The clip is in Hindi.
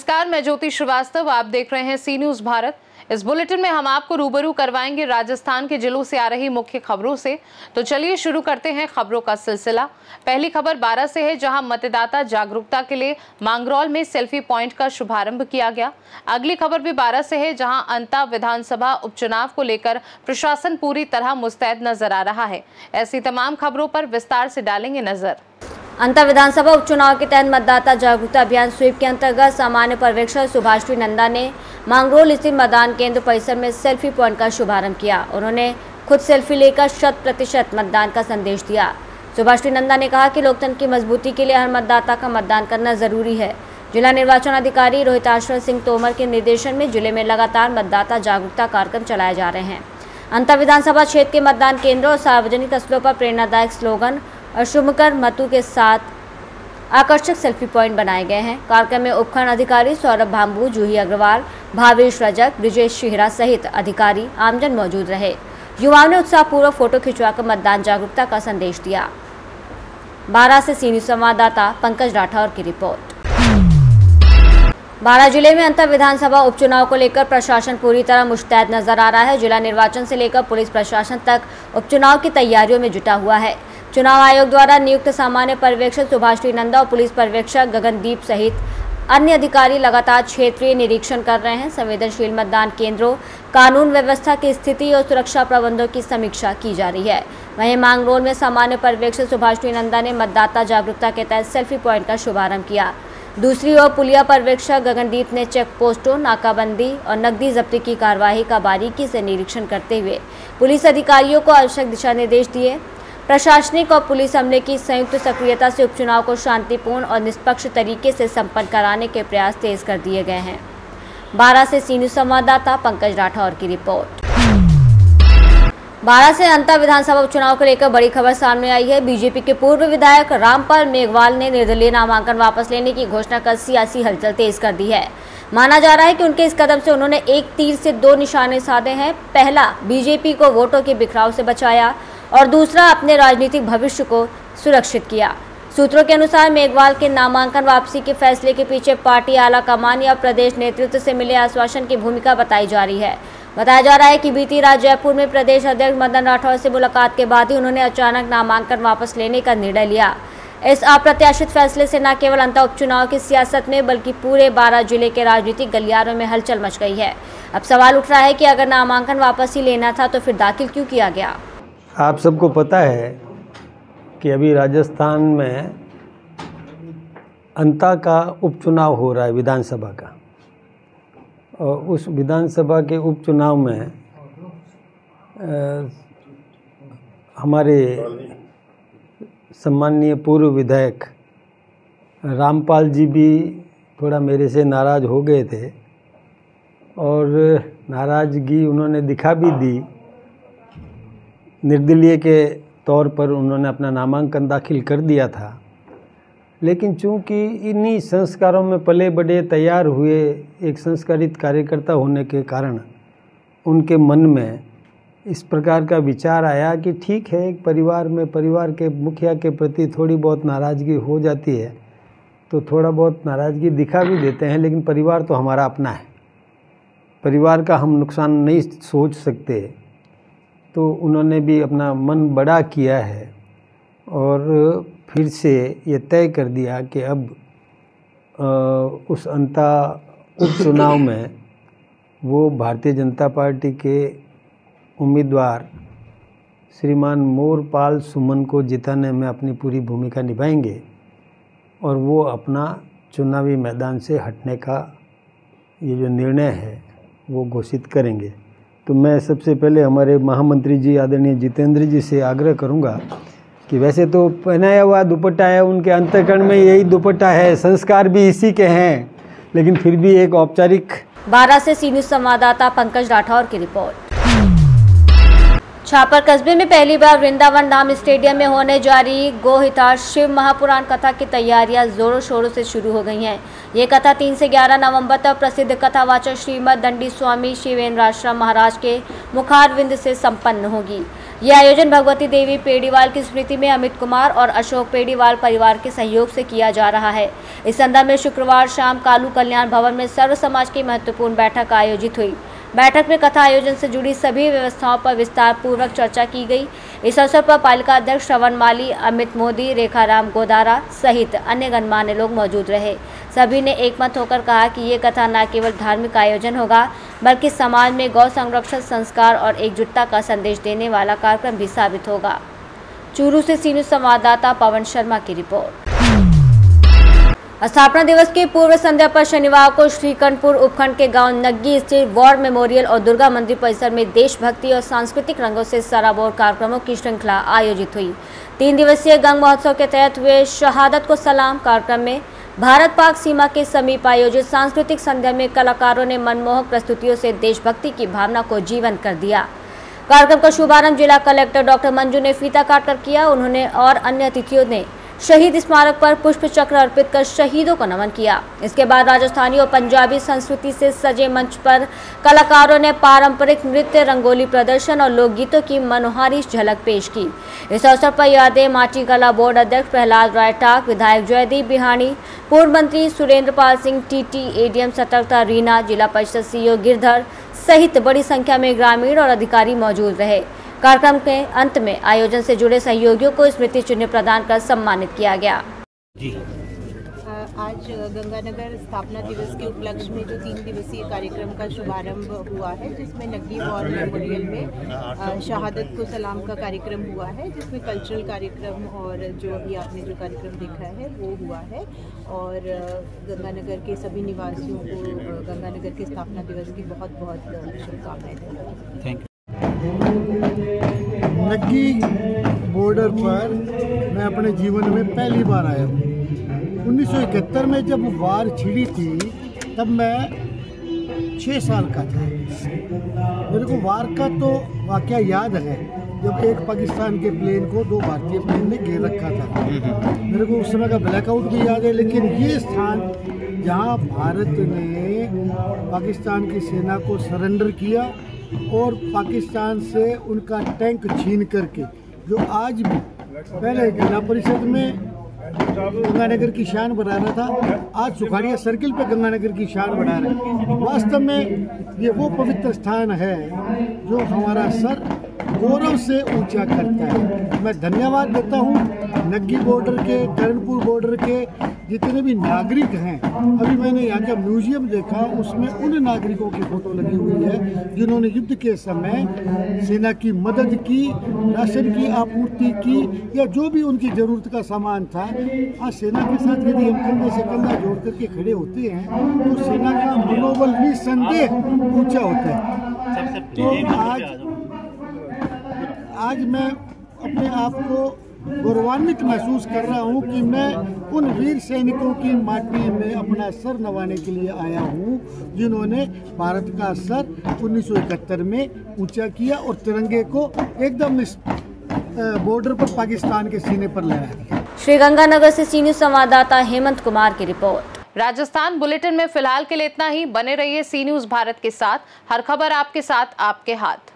नमस्कार, मैं ज्योति श्रीवास्तव। आप देख रहे हैं सी न्यूज भारत। इस बुलेटिन में हम आपको रूबरू करवाएंगे राजस्थान के जिलों से आ रही मुख्य खबरों से। तो चलिए शुरू करते हैं खबरों का सिलसिला। पहली खबर बारां से है, जहां मतदाता जागरूकता के लिए मांगरोल में सेल्फी पॉइंट का शुभारंभ किया गया। अगली खबर भी बारां से है, जहां अंता विधानसभा उपचुनाव को लेकर प्रशासन पूरी तरह मुस्तैद नजर आ रहा है। ऐसी तमाम खबरों पर विस्तार से डालेंगे नजर। अंता विधानसभा उपचुनाव के तहत मतदाता जागरूकता अभियान स्वीप के अंतर्गत सामान्य पर्यवेक्षक सुभाश्री नंदा ने मांगरोल स्थित मतदान केंद्र परिसर में सेल्फी पॉइंट का शुभारंभ किया। उन्होंने खुद सेल्फी लेकर 100% मतदान का संदेश दिया। सुभाश्री नंदा ने कहा कि लोकतंत्र की मजबूती के लिए हर मतदाता का मतदान करना जरूरी है। जिला निर्वाचन अधिकारी रोहिताश्वर सिंह तोमर के निर्देशन में जिले में लगातार मतदाता जागरूकता कार्यक्रम चलाए जा रहे हैं। अंता विधानसभा क्षेत्र के मतदान केंद्रों और सार्वजनिक स्थलों पर प्रेरणादायक स्लोगन और शुभकर मतों के साथ आकर्षक सेल्फी पॉइंट बनाए गए हैं। कार्यक्रम में उपखंड अधिकारी सौरभ भाम्बू, जूही अग्रवाल, भावेश रजक, ब्रिजेश शिहरा सहित अधिकारी आमजन मौजूद रहे। युवाओं ने उत्साहपूर्वक फोटो खिंचवाकर मतदान जागरूकता का संदेश दिया। बारां से सी न्यूज संवाददाता पंकज राठौर की रिपोर्ट। बारां जिले में अंतर विधानसभा उपचुनाव को लेकर प्रशासन पूरी तरह मुस्तैद नजर आ रहा है। जिला निर्वाचन से लेकर पुलिस प्रशासन तक उपचुनाव की तैयारियों में जुटा हुआ है। चुनाव आयोग द्वारा नियुक्त सामान्य पर्यवेक्षक सुभाश्री नंदा और पुलिस पर्यवेक्षक गगनदीप सहित अन्य अधिकारी लगातार क्षेत्रीय निरीक्षण कर रहे हैं। संवेदनशील मतदान केंद्रों, कानून व्यवस्था की स्थिति और सुरक्षा प्रबंधों की समीक्षा की जा रही है। वहीं मांगरोल में सामान्य पर्यवेक्षक सुभाश्री नंदा ने मतदाता जागरूकता के तहत सेल्फी पॉइंट का शुभारंभ किया। दूसरी ओर पुलिया पर्यवेक्षक गगनदीप ने चेक पोस्टों, नाकाबंदी और नकदी जब्ती की कार्यवाही का बारीकी से निरीक्षण करते हुए पुलिस अधिकारियों को आवश्यक दिशा निर्देश दिए। प्रशासनिक और पुलिस अमले की संयुक्त सक्रियता से उपचुनाव को शांतिपूर्ण और निष्पक्ष तरीके से संपन्न कराने के प्रयास तेज कर दिए गए हैं। बारां से सी न्यूज संवाददाता पंकज राठौर की रिपोर्ट। बारां से अंता विधानसभा उपचुनाव को लेकर बड़ी खबर सामने आई है। बीजेपी के पूर्व विधायक रामपाल मेघवाल ने निर्दलीय नामांकन वापस लेने की घोषणा कर सियासी हलचल तेज कर दी है। माना जा रहा है कि उनके इस कदम से उन्होंने एक तीर से दो निशाने साधे हैं। पहला, बीजेपी को वोटों के बिखराव से बचाया और दूसरा, अपने राजनीतिक भविष्य को सुरक्षित किया। सूत्रों के अनुसार मेघवाल के नामांकन वापसी के फैसले के पीछे पार्टी आला कमान या प्रदेश नेतृत्व से मिले आश्वासन की भूमिका बताई जा रही है। बताया जा रहा है कि बीती रात जयपुर में प्रदेश अध्यक्ष मदन राठौर से मुलाकात के बाद ही उन्होंने अचानक नामांकन वापस लेने का निर्णय लिया। इस अप्रत्याशित फैसले से न केवल अंता उपचुनाव की सियासत में बल्कि पूरे बारां जिले के राजनीतिक गलियारों में हलचल मच गई है। अब सवाल उठ रहा है कि अगर नामांकन वापस ही लेना था तो फिर दाखिल क्यों किया गया। आप सबको पता है कि अभी राजस्थान में अंता का उपचुनाव हो रहा है विधानसभा का, और उस विधानसभा के उपचुनाव में हमारे सम्माननीय पूर्व विधायक रामपाल जी भी थोड़ा मेरे से नाराज़ हो गए थे और नाराज़गी उन्होंने दिखा भी दी। निर्दलीय के तौर पर उन्होंने अपना नामांकन दाखिल कर दिया था, लेकिन चूंकि इन्हीं संस्कारों में पले बड़े तैयार हुए एक संस्कारित कार्यकर्ता होने के कारण उनके मन में इस प्रकार का विचार आया कि ठीक है, एक परिवार में परिवार के मुखिया के प्रति थोड़ी बहुत नाराज़गी हो जाती है तो थोड़ा बहुत नाराज़गी दिखा भी देते हैं, लेकिन परिवार तो हमारा अपना है, परिवार का हम नुकसान नहीं सोच सकते। तो उन्होंने भी अपना मन बड़ा किया है और फिर से ये तय कर दिया कि अब उस अंता उपचुनाव में वो भारतीय जनता पार्टी के उम्मीदवार श्रीमान मोरपाल सुमन को जिताने में अपनी पूरी भूमिका निभाएंगे और वो अपना चुनावी मैदान से हटने का ये जो निर्णय है वो घोषित करेंगे। तो मैं सबसे पहले हमारे महामंत्री जी आदरणीय जितेंद्र जी से आग्रह करूंगा कि वैसे तो पहनाया हुआ दुपट्टा है, उनके अंतःकरण में यही दुपट्टा है, संस्कार भी इसी के हैं, लेकिन फिर भी एक औपचारिक। बारां से सी न्यूज संवाददाता पंकज राठौर की रिपोर्ट। छापर कस्बे में पहली बार वृंदावन धाम स्टेडियम में होने जा रही गोहितार्थ शिव महापुराण कथा की तैयारियां जोरों शोरों से शुरू हो गई हैं। ये कथा 3 से 11 नवंबर तक प्रसिद्ध कथावाचक श्रीमद दंडी स्वामी शिवेंद्र आश्रम महाराज के मुखारविंद से संपन्न होगी। यह आयोजन भगवती देवी पेड़ीवाल की स्मृति में अमित कुमार और अशोक पेड़ीवाल परिवार के सहयोग से किया जा रहा है। इस संदर्भ में शुक्रवार शाम कालू कल्याण भवन में सर्व समाज की महत्वपूर्ण बैठक आयोजित हुई। बैठक में कथा आयोजन से जुड़ी सभी व्यवस्थाओं पर विस्तार पूर्वक चर्चा की गई। इस अवसर पर पालिका अध्यक्ष श्रवण माली, अमित मोदी, रेखाराम गोदारा सहित अन्य गणमान्य लोग मौजूद रहे। सभी ने एकमत होकर कहा कि ये कथा न केवल धार्मिक आयोजन होगा बल्कि समाज में गौ संरक्षण, संस्कार और एकजुटता का संदेश देने वाला कार्यक्रम भी साबित होगा। चूरू से सी न्यूज़ संवाददाता पवन शर्मा की रिपोर्ट। स्थापना दिवस की पूर्व संध्या पर शनिवार को श्रीकंठपुर उपखंड के गांव नग्गी स्थित वॉर मेमोरियल और दुर्गा मंदिर परिसर में देशभक्ति और सांस्कृतिक रंगों से सराबोर कार्यक्रमों की श्रृंखला आयोजित हुई। 3 दिवसीय गंग महोत्सव के तहत हुए शहादत को सलाम कार्यक्रम में भारत पाक सीमा के समीप आयोजित सांस्कृतिक संध्या में कलाकारों ने मनमोहक प्रस्तुतियों से देशभक्ति की भावना को जीवंत कर दिया। कार्यक्रम का शुभारंभ जिला कलेक्टर डॉक्टर मंजू ने फीता काटकर किया। उन्होंने और अन्य अतिथियों ने शहीद स्मारक पर पुष्प चक्र अर्पित कर शहीदों को नमन किया। इसके बाद राजस्थानी और पंजाबी संस्कृति से सजे मंच पर कलाकारों ने पारंपरिक नृत्य, रंगोली प्रदर्शन और लोकगीतों की मनोहारी झलक पेश की। इस अवसर पर यादें माटी कला बोर्ड अध्यक्ष प्रहलाद राय टाक, विधायक जयदीप बिहानी, पूर्व मंत्री सुरेंद्र पाल सिंह टीटी, एडीएम सतर्कता रीना, जिला परिषद सीईओ गिरधर सहित बड़ी संख्या में ग्रामीण और अधिकारी मौजूद रहे। कार्यक्रम के अंत में आयोजन से जुड़े सहयोगियों को स्मृति चिन्ह प्रदान कर सम्मानित किया गया। आज गंगानगर स्थापना दिवस के उपलक्ष्य में जो 3 दिवसीय कार्यक्रम का शुभारंभ हुआ है, जिसमें नग्गी वॉर मेमोरियल में शहादत को सलाम का कार्यक्रम हुआ है, जिसमें कल्चरल कार्यक्रम और जो अभी आपने जो कार्यक्रम देखा है वो हुआ है। और गंगानगर के सभी निवासियों को गंगानगर के स्थापना दिवस की बहुत बहुत शुभकामनाएं। Thank you. नग्गी बॉर्डर पर मैं अपने जीवन में पहली बार आया हूँ। 1971 में जब वार छिड़ी थी तब मैं 6 साल का था। मेरे को वार का तो वाकया याद है जब एक पाकिस्तान के प्लेन को 2 भारतीय प्लेन ने घेर रखा था। मेरे को उस समय का ब्लैकआउट भी याद है। लेकिन ये स्थान जहाँ भारत ने पाकिस्तान की सेना को सरेंडर किया और पाकिस्तान से उनका टैंक छीन करके, जो आज भी पहले जिला परिषद में गंगानगर की शान बढ़ा रहा था, आज सुखाड़िया सर्किल पे गंगानगर की शान बढ़ा रहा है। वास्तव में ये वो पवित्र स्थान है जो हमारा सर गौरव से ऊंचा करता है। मैं धन्यवाद देता हूँ नग्गी बॉर्डर के, करणपुर बॉर्डर के जितने भी नागरिक हैं। अभी मैंने यहाँ का म्यूजियम देखा, उसमें उन नागरिकों की फोटो लगी हुई है जिन्होंने युद्ध के समय सेना की मदद की, राशन की आपूर्ति की या जो भी उनकी ज़रूरत का सामान था। आज सेना के साथ यदि हम कंधे से कंधा जोड़ करके खड़े होते हैं तो सेना का मनोबल निसंदेह ऊंचा होता है। तो आज मैं अपने आप को गौरवान्वित महसूस कर रहा हूं कि मैं उन वीर सैनिकों की माटी में अपना सर नवाने के लिए आया हूं जिन्होंने भारत का सर 1971 में ऊंचा किया और तिरंगे को एकदम इस बॉर्डर पर पाकिस्तान के सीने पर लहरा दिया। श्रीगंगानगर से सी न्यूज़ संवाददाता हेमंत कुमार की रिपोर्ट। राजस्थान बुलेटिन में फिलहाल के लिए इतना ही। बने रहिए सी न्यूज़ भारत के साथ। हर खबर आपके साथ, आपके हाथ।